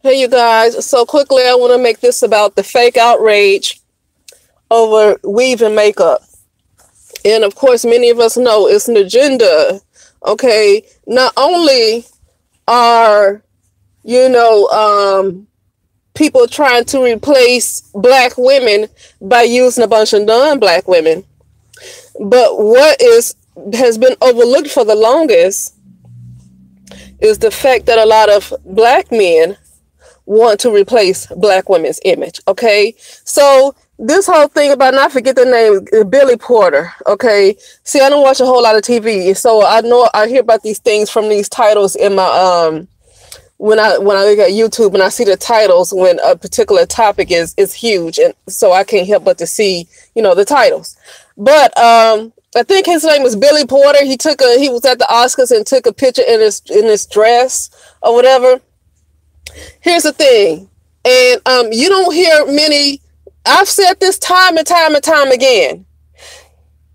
Hey, you guys. So quickly, I want to make this about the fake outrage over weave and makeup. And of course, many of us know it's an agenda. Okay. Not only are, you know, people trying to replace black women by using a bunch of non-black women, but what has been overlooked for the longest is the fact that a lot of black men want to replace black women's image. Okay, so this whole thing about, and I forget the name, Billy Porter. Okay, see, I don't watch a whole lot of TV, so I know I hear about these things from these titles in my when I look at YouTube and I see the titles when a particular topic is huge, and so I can't help but to see the titles. But I think his name was Billy Porter. He was at the Oscars and took a picture in his dress or whatever. Here's the thing, and you don't hear many. I've said this time and time and time again.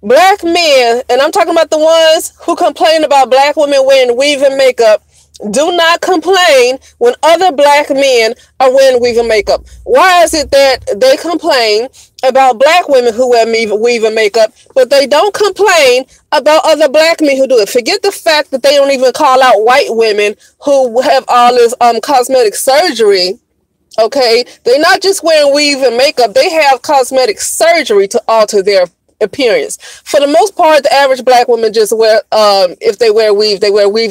Black men, and I'm talking about the ones who complain about black women wearing weave and makeup, do not complain when other black men are wearing weave and makeup. Why is it that they complain about black women who wear weave and makeup, but they don't complain about other black men who do it? Forget the fact that they don't even call out white women who have all this cosmetic surgery. Okay, they're not just wearing weave and makeup; they have cosmetic surgery to alter their appearance. For the most part, the average black woman just wear if they wear weave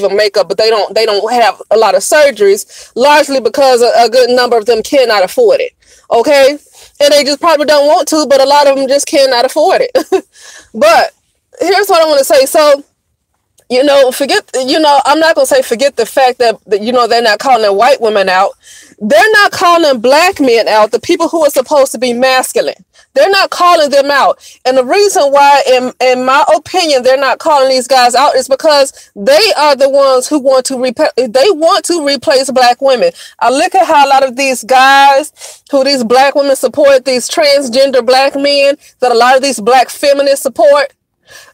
and makeup, but they don't have a lot of surgeries, largely because a good number of them cannot afford it. Okay, and they just probably don't want to, but a lot of them just cannot afford it. But here's what I want to say. So I'm not going to say forget the fact that they're not calling white women out. They're not calling black men out, the people who are supposed to be masculine. They're not calling them out. And the reason why, in my opinion, they're not calling these guys out is because they are the ones who want to replace black women. I look at how a lot of these guys, who these black women support, these transgender black men that a lot of these black feminists support,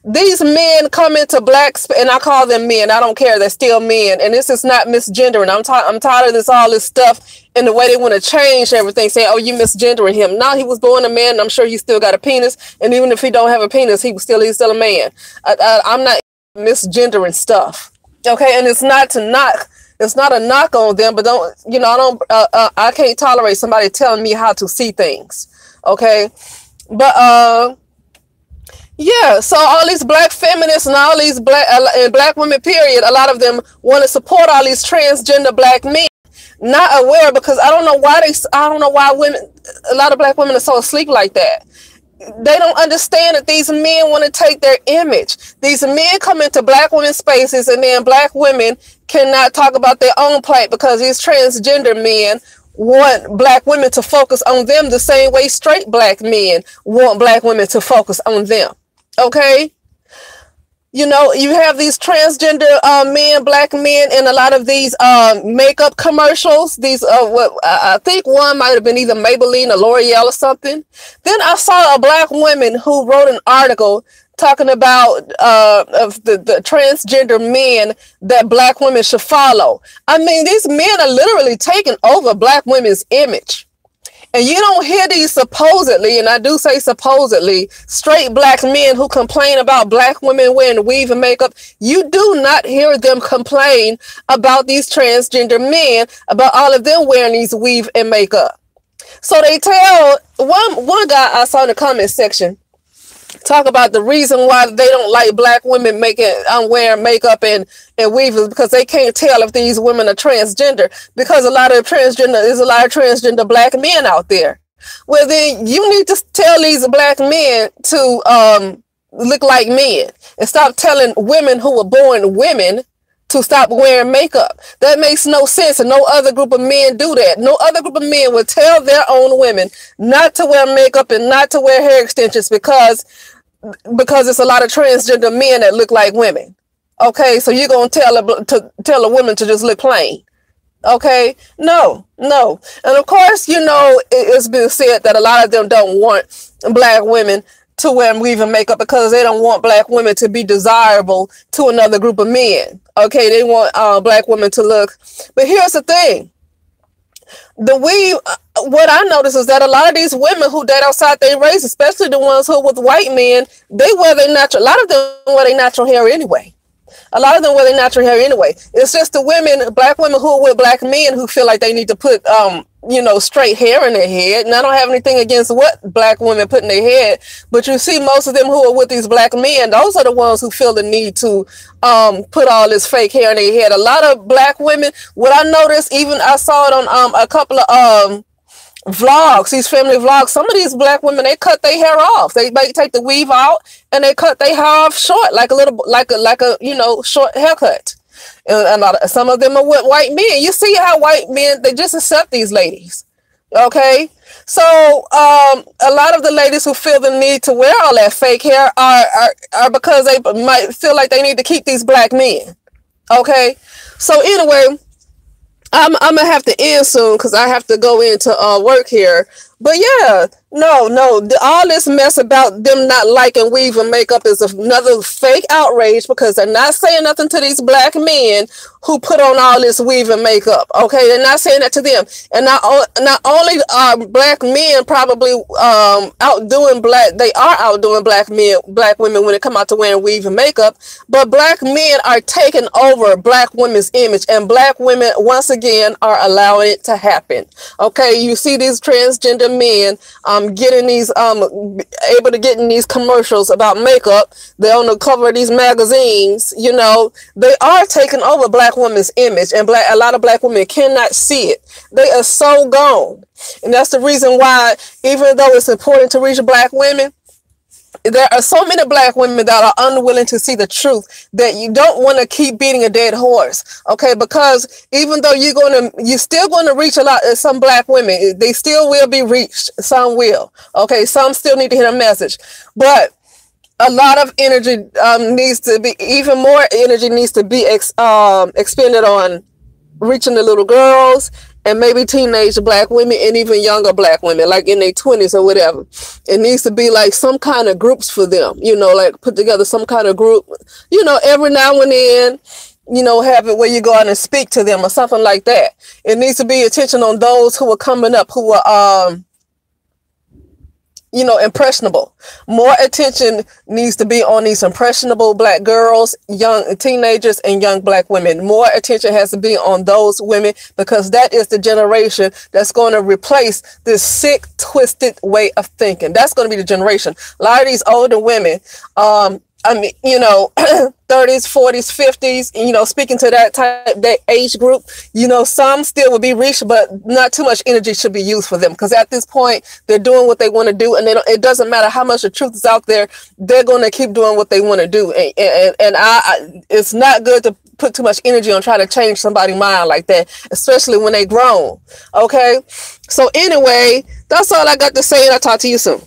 these men come into and I call them men. I don't care. They're still men. And this is not misgendering. I'm tired of all this stuff and the way they want to change everything, saying, oh, you misgendering him. No, he was born a man, and I'm sure he still got a penis. And even if he don't have a penis, he's still a man. I'm not misgendering stuff. Okay. And it's not a knock on them, but I can't tolerate somebody telling me how to see things. Okay. But, yeah, so all these black feminists and all these black women, period, a lot of them want to support all these transgender black men, not aware, because I don't know why a lot of black women are so asleep like that. They don't understand that these men want to take their image. These men come into black women's spaces, and then black women cannot talk about their own plight because these transgender men want black women to focus on them the same way straight black men want black women to focus on them. Okay, you have these transgender men, black men, in a lot of these makeup commercials. These I think one might have been either Maybelline or L'Oreal or something. Then I saw a black woman who wrote an article talking about of the transgender men that black women should follow. I mean, these men are literally taking over black women's image. And you don't hear these supposedly, and I do say supposedly, straight black men who complain about black women wearing weave and makeup. You do not hear them complain about these transgender men, about all of them wearing these weave and makeup. So they tell, one guy I saw in the comment section talk about the reason why they don't like black women wearing makeup and weavers, because they can't tell if these women are transgender, because there's a lot of transgender black men out there. Well, then you need to tell these black men to look like men and stop telling women who were born women to stop wearing makeup. That makes no sense, and no other group of men do that. No other group of men would tell their own women not to wear makeup and not to wear hair extensions because it's a lot of transgender men that look like women. Okay, so you're gonna tell a woman to just look plain? Okay, no. And of course, it's been said that a lot of them don't want black women to wear weave and makeup because they don't want black women to be desirable to another group of men. Okay, they want black women to look. But here's the thing. The weave, what I notice is that a lot of these women who date outside their race, especially the ones who are with white men, they wear their natural, a lot of them wear their natural hair anyway. A lot of them wear their natural hair anyway. It's just the women, black women who are with black men who feel like they need to put, you know, straight hair in their head. And I don't have anything against what black women put in their head, but you see most of them who are with these black men, those are the ones who feel the need to put all this fake hair in their head. A lot of black women, what I noticed, even I saw it on a couple of vlogs, these family vlogs, some of these black women, they cut their hair off. They take the weave out and they cut their hair off short, like a little, like a you know, short haircut. And some of them are with white men. You see how white men, they just accept these ladies. Okay, so a lot of the ladies who feel the need to wear all that fake hair are because they might feel like they need to keep these black men. Okay, so anyway, I'm gonna have to end soon because I have to go into work here. But yeah, no, all this mess about them not liking weave and makeup is another fake outrage, because they're not saying nothing to these black men who put on all this weave and makeup. Okay, they're not saying that to them. And not only are black men probably outdoing they are outdoing black women when it come out to wearing weave and makeup, but black men are taking over black women's image, and black women once again are allowing it to happen. Okay, you see these transgender men getting these able to get in these commercials about makeup. They're on the cover of these magazines. You know, they are taking over black women's image, and a lot of black women cannot see it. They are so gone, and that's the reason why, even though it's important to reach black women, there are so many black women that are unwilling to see the truth, that you don't want to keep beating a dead horse. Okay, because even though you're still going to reach a lot of some black women, they still will be reached. Some will. Okay, some still need to hear a message, but a lot of energy needs to be, even more energy needs to be expended on reaching the little girls and maybe teenage black women and even younger black women, like in their 20s or whatever. It needs to be like some kind of groups for them, you know, like put together some kind of group, you know, every now and then, you know, have it where you go out and speak to them or something like that. It needs to be attention on those who are coming up, who are, you know, impressionable. More attention needs to be on these impressionable black girls, young teenagers, and young black women. More attention has to be on those women, because that is the generation that's going to replace this sick, twisted way of thinking. That's going to be the generation. A lot of these older women, I mean, you know, 30s, 40s, 50s, you know, speaking to that age group, you know, some still will be reached, but not too much energy should be used for them, because at this point they're doing what they want to do, and it doesn't matter how much the truth is out there, they're going to keep doing what they want to do. And it's not good to put too much energy on trying to change somebody's mind like that, especially when they grown. Okay, so anyway, that's all I got to say, and I'll talk to you soon.